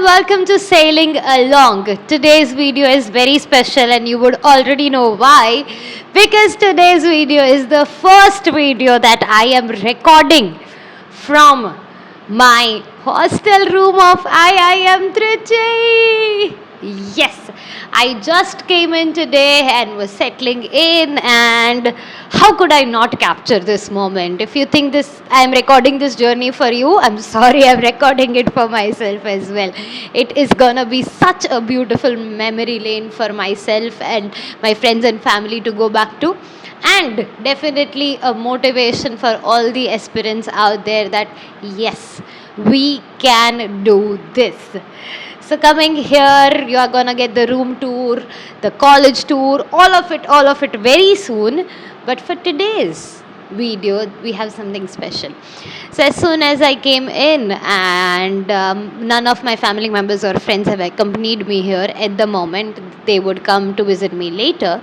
welcome to Sailing Along. Today's video is very special and you would already know why. Because today's video is the first video that I am recording from my hostel room of IIM Trichy. Yes, I just came in today and was settling in, and how could I not capture this moment? If you think this I am recording this journey for you, I'm sorry, I'm recording it for myself as well. It is gonna be such a beautiful memory lane for myself and my friends and family to go back to, and definitely a motivation for all the aspirants out there that yes, we can do this. So coming here, you are gonna get the room tour, the college tour, all of it very soon. But for today's video, we have something special. So as soon as I came in, and none of my family members or friends have accompanied me here at the moment, they would come to visit me later.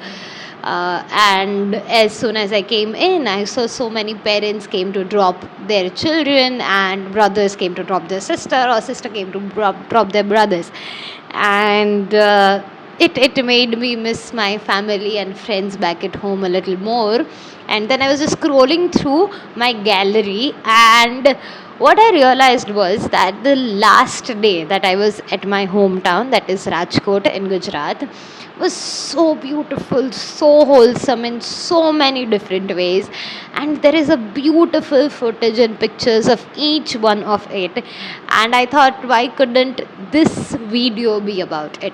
And as soon as I came in, I saw so many parents came to drop their children, and brothers came to drop their sister, or sister came to drop their brothers. And it made me miss my family and friends back at home a little more. And then I was just scrolling through my gallery, and what I realized was that the last day that I was at my hometown, that is Rajkot in Gujarat, was so beautiful, so wholesome in so many different ways, and there is a beautiful footage and pictures of each one of it. And I thought, why couldn't this video be about it?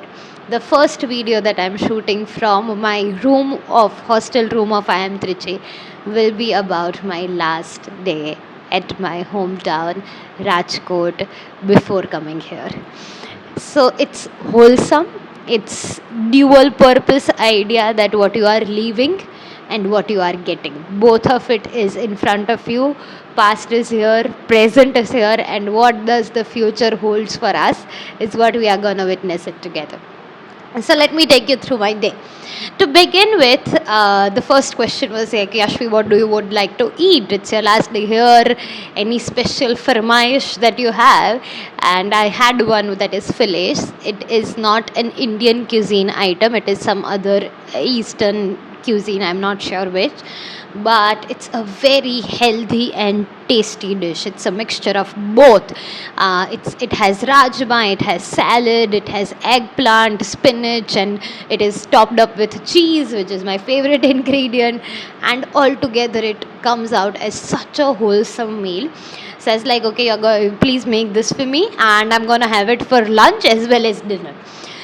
The first video that I'm shooting from my hostel room of IIM Trichy will be about my last day at my hometown Rajkot before coming here. So it's wholesome, it's dual purpose idea, that what you are leaving and what you are getting, both of it is in front of you. Past is here, present is here, and what does the future holds for us is what we are gonna witness it together. So let me take you through my day. To begin with, the first question was like, Yashvi, what do you would like to eat? It's your last day here. Any special farmaish that you have? And I had one that is fillets. It is not an Indian cuisine item. It is some other Eastern cuisine. I'm not sure which. But it's a very healthy and tasty dish. It's a mixture of both. It has rajma, it has salad, it has eggplant, spinach, and it is topped up with cheese, which is my favorite ingredient. And altogether, it comes out as such a wholesome meal. So I was like, okay, please make this for me, and I'm gonna have it for lunch as well as dinner.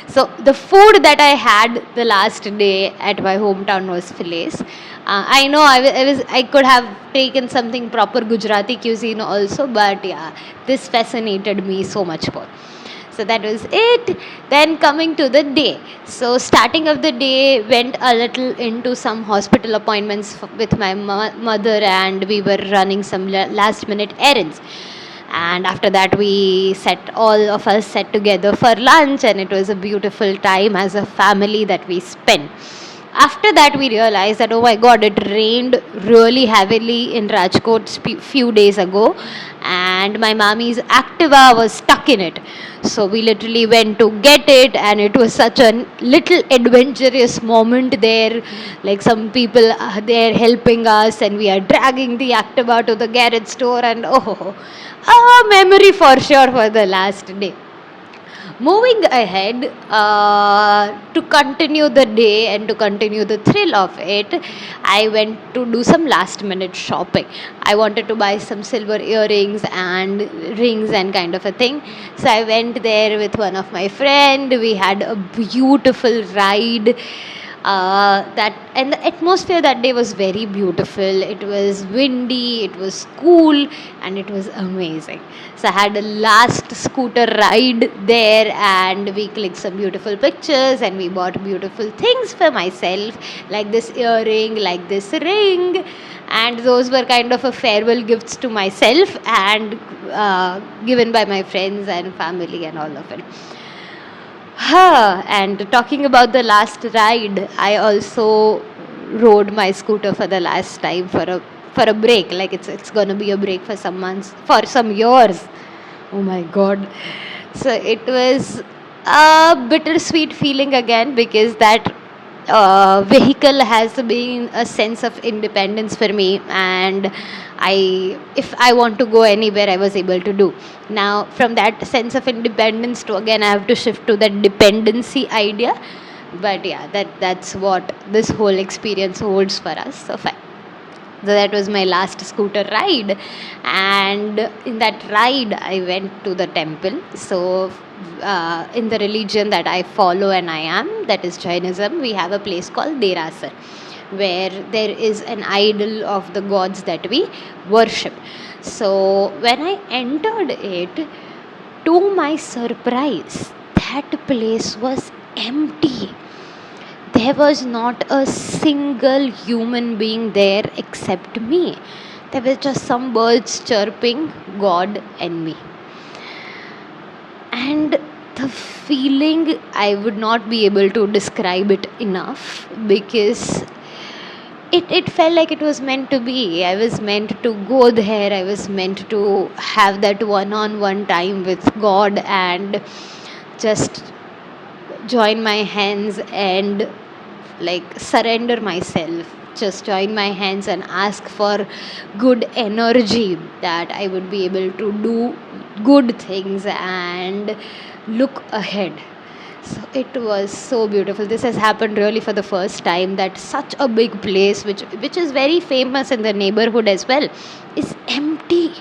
So the food that I had the last day at my hometown was fillets. I know I could have taken something proper Gujarati cuisine also, but yeah, this fascinated me so much more. So that was it. Then coming to the day. So starting of the day went a little into some hospital appointments with my mother, and we were running some last minute errands. And after that, all of us sat together for lunch, and it was a beautiful time as a family that we spent. After that, we realized that, oh my God, it rained really heavily in Rajkot few days ago, and my mommy's Activa was stuck in it. So we literally went to get it, and it was such a little adventurous moment there. Like some people are there helping us, and we are dragging the Activa to the garage store, and a memory for sure for the last day. Moving ahead, to continue the day and to continue the thrill of it, I went to do some last minute shopping. I wanted to buy some silver earrings and rings and kind of a thing. So I went there with one of my friend. We had a beautiful ride. And the atmosphere that day was very beautiful. It was windy, it was cool, and it was amazing. So I had a last scooter ride there, and we clicked some beautiful pictures, and we bought beautiful things for myself, like this earring, like this ring, and those were kind of a farewell gifts to myself, and given by my friends and family and all of it. And talking about the last ride, I also rode my scooter for the last time for a break. Like it's gonna be a break for some months, for some years. Oh my God. So it was a bittersweet feeling again, because that vehicle has been a sense of independence for me, and if I want to go anywhere, I was able to do. Now, from that sense of independence to again, I have to shift to that dependency idea. But yeah, that's what this whole experience holds for us. So fine. So that was my last scooter ride, and in that ride I went to the temple. So in the religion that I follow and I am, that is Jainism, we have a place called Derasar, where there is an idol of the gods that we worship. So when I entered it, to my surprise, that place was empty. There was not a single human being there except me. There were just some birds chirping, God and me. And the feeling, I would not be able to describe it enough, because it felt like it was meant to be. I was meant to go there. I was meant to have that one-on-one time with God and just join my hands and like surrender myself, just join my hands and ask for good energy, that I would be able to do good things and look ahead. So it was so beautiful. This has happened really for the first time, that such a big place, which is very famous in the neighborhood as well, is empty,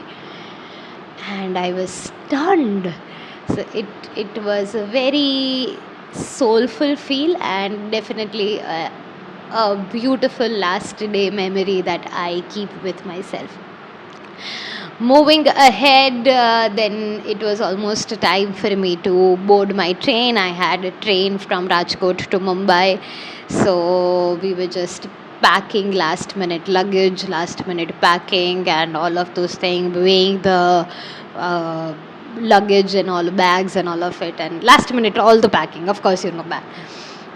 and I was stunned. So it was a very soulful feel, and definitely a beautiful last day memory that I keep with myself. Moving ahead, then it was almost time for me to board my train. I had a train from Rajkot to Mumbai, so we were just packing last minute luggage, last minute packing, and all of those things, weighing the luggage and all the bags and all of it, and last minute all the packing, of course, that.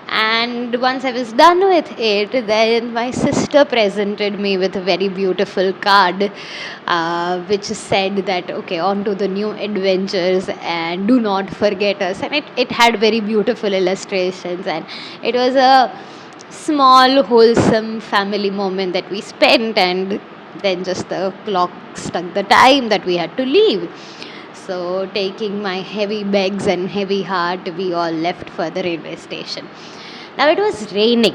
And once I was done with it, then my sister presented me with a very beautiful card, which said that, okay, on to the new adventures and do not forget us. And it had very beautiful illustrations, and it was a small, wholesome family moment that we spent, and then just the clock struck the time that we had to leave. So, taking my heavy bags and heavy heart, we all left for the railway station. Now, it was raining,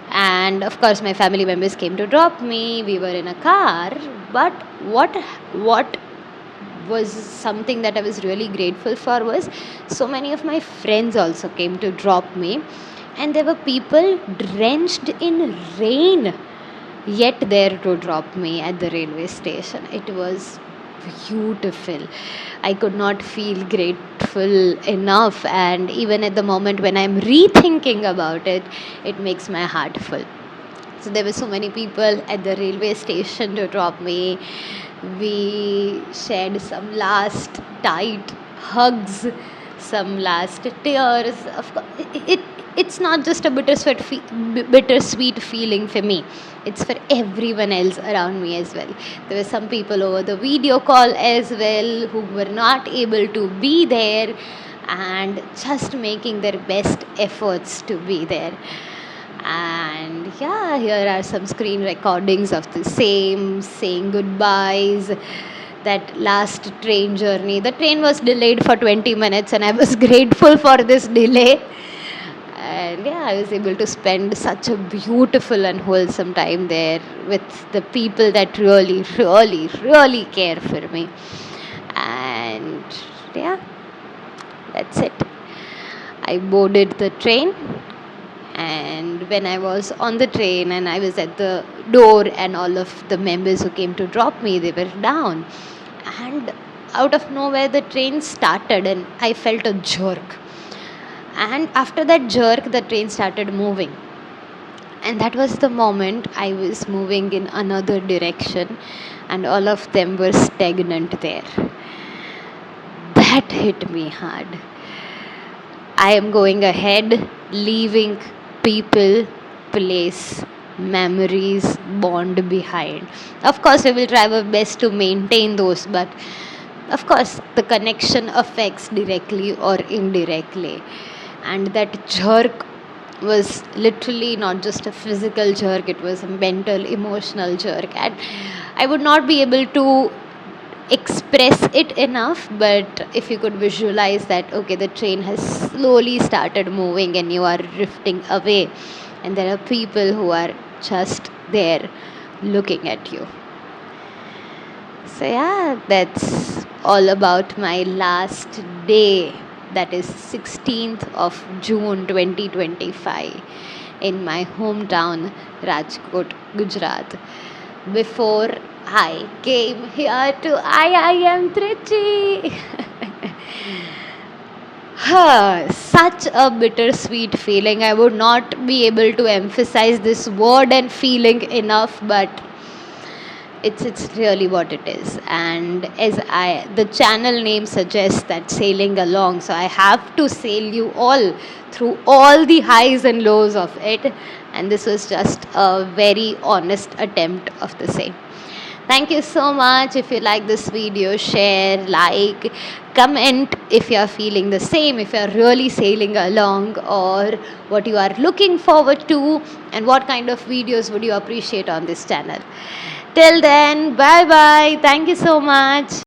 and of course, my family members came to drop me. We were in a car, but what was something that I was really grateful for was, so many of my friends also came to drop me, and there were people drenched in rain yet there to drop me at the railway station. It was beautiful. I could not feel grateful enough, and even at the moment when I'm rethinking about it, it makes my heart full. So there were so many people at the railway station to drop me. We shared some last tight hugs, some last tears. Of course, it's not just a bittersweet feeling for me. It's for everyone else around me as well. There were some people over the video call as well who were not able to be there and just making their best efforts to be there. And yeah, here are some screen recordings of the same, saying goodbyes. That last train journey, the train was delayed for 20 minutes, and I was grateful for this delay. And yeah, I was able to spend such a beautiful and wholesome time there with the people that really, really, really care for me. And yeah, that's it. I boarded the train, and when I was on the train and I was at the door, and all of the members who came to drop me, they were down, and out of nowhere the train started, and I felt a jerk, and after that jerk the train started moving, and that was the moment I was moving in another direction, and all of them were stagnant there. That hit me hard. I am going ahead, leaving people, place, memories, bond behind. Of course, we will try our best to maintain those, but Of course, the connection affects directly or indirectly, and that jerk was literally not just a physical jerk, it was a mental, emotional jerk, and I would not be able to express it enough. But if you could visualize that, okay, the train has slowly started moving and you are drifting away, and there are people who are just there looking at you. So yeah, that's all about my last day, that is 16th of June 2025, in my hometown Rajkot, Gujarat, before I came here to IIM Trichy. Such a bittersweet feeling. I would not be able to emphasize this word and feeling enough, but it's really what it is. And as I the channel name suggests, that sailing along, so I have to sail you all through all the highs and lows of it, and this was just a very honest attempt of the same. Thank you so much. If you like this video, share, like, comment if you are feeling the same, if you are really sailing along, or what you are looking forward to, and what kind of videos would you appreciate on this channel. Till then, bye bye. Thank you so much.